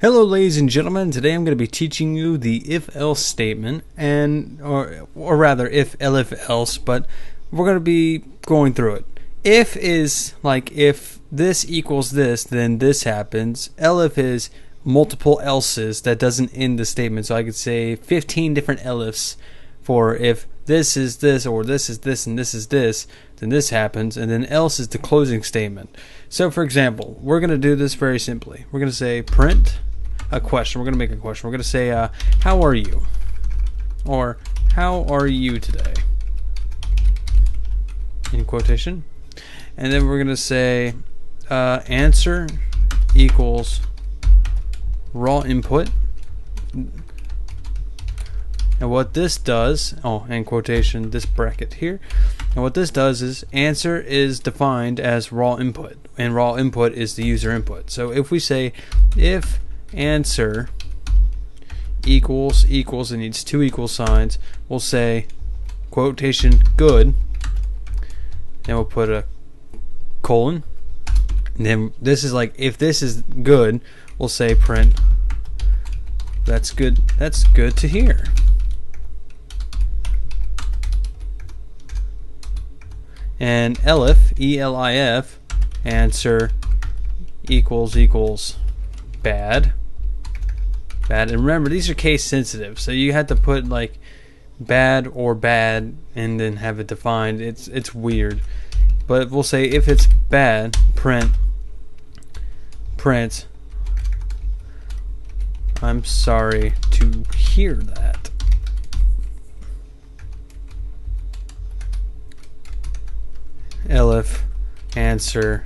Hello ladies and gentlemen, today I'm going to be teaching you the if-else statement, or rather if-else, but we're going to be going through it. If is like if this equals this, then this happens. Elif is multiple else's that doesn't end the statement, so I could say 15 different elifs for if this is this, or this is this, and this is this, then this happens, and then else is the closing statement. So for example, we're going to do this very simply. We're going to say print a question. We're going to make a question. We're going to say, how are you? Or, how are you today? In quotation. And then we're going to say, answer equals raw input. And what this does, in quotation, this bracket here. And what this does is answer is defined as raw input. And raw input is the user input. So if we say, if answer equals, it needs two equal signs, we'll say quotation good, and we'll put a colon, and then this is like if this is good, we'll say print that's good to hear. And elif, E-L-I-F, answer equals bad. And remember, these are case sensitive, so you have to put like bad or bad and then have it defined. It's weird, but we'll say if it's bad, print I'm sorry to hear that. Elif answer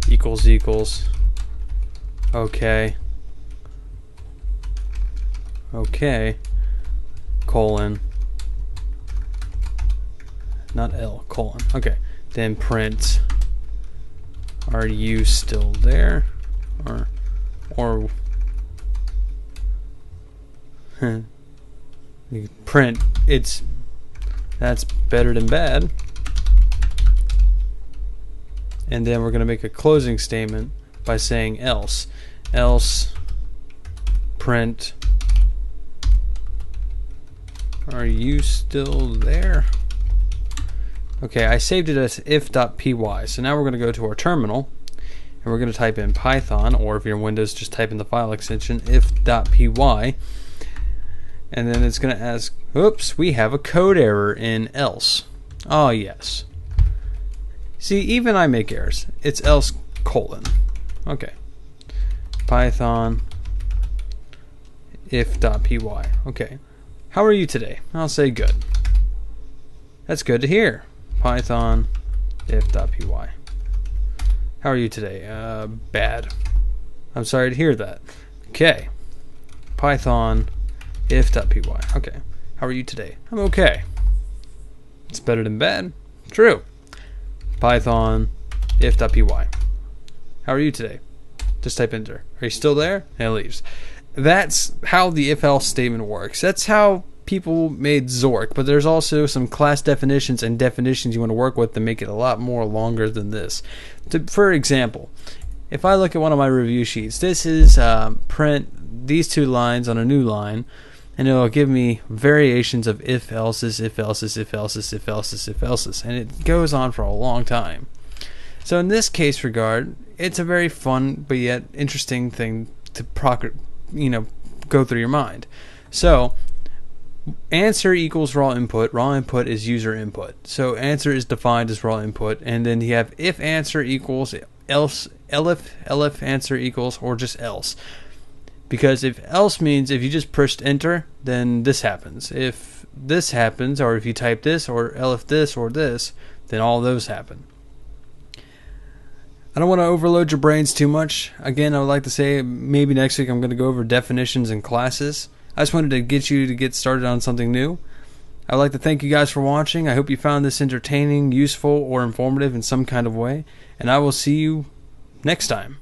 equals okay, colon, not L, colon. Okay, then print, are you still there? Or print, that's better than bad. And then we're going to make a closing statement by saying else print, are you still there? Okay, I saved it as if.py. So now we're going to go to our terminal and we're going to type in Python, or if you're in Windows, just type in the file extension if.py, and then it's going to ask, oops, we have a code error in else. Oh yes. See, even I make errors. It's else colon. Okay. Python if.py. Okay. How are you today? I'll say good. That's good to hear. Python if.py. How are you today? Bad. I'm sorry to hear that. Okay. Python if.py. Okay. How are you today? I'm okay. It's better than bad. True. Python if.py. How are you today? Just type enter. Are you still there? And it leaves. That's how the if-else statement works. That's how people made Zork, but there's also some class definitions and definitions you want to work with to make it a lot more longer than this. For example, if I look at one of my review sheets, this is print these two lines on a new line, and it'll give me variations of if-else's, if-else's, if-else's, if-else's, if-else's, and it goes on for a long time. So in this case regard, it's a very fun but yet interesting thing to go through your mind. So answer equals raw input. Raw input is user input. So answer is defined as raw input, and then you have if answer equals else, elif answer equals, or just else. Because if else means if you just pushed enter, then this happens. If this happens, or if you type this, or elif this, or this, then all those happen. I don't want to overload your brains too much. Again, I would like to say maybe next week I'm going to go over definitions and classes. I just wanted to get you to get started on something new. I'd like to thank you guys for watching. I hope you found this entertaining, useful, or informative in some kind of way. And I will see you next time.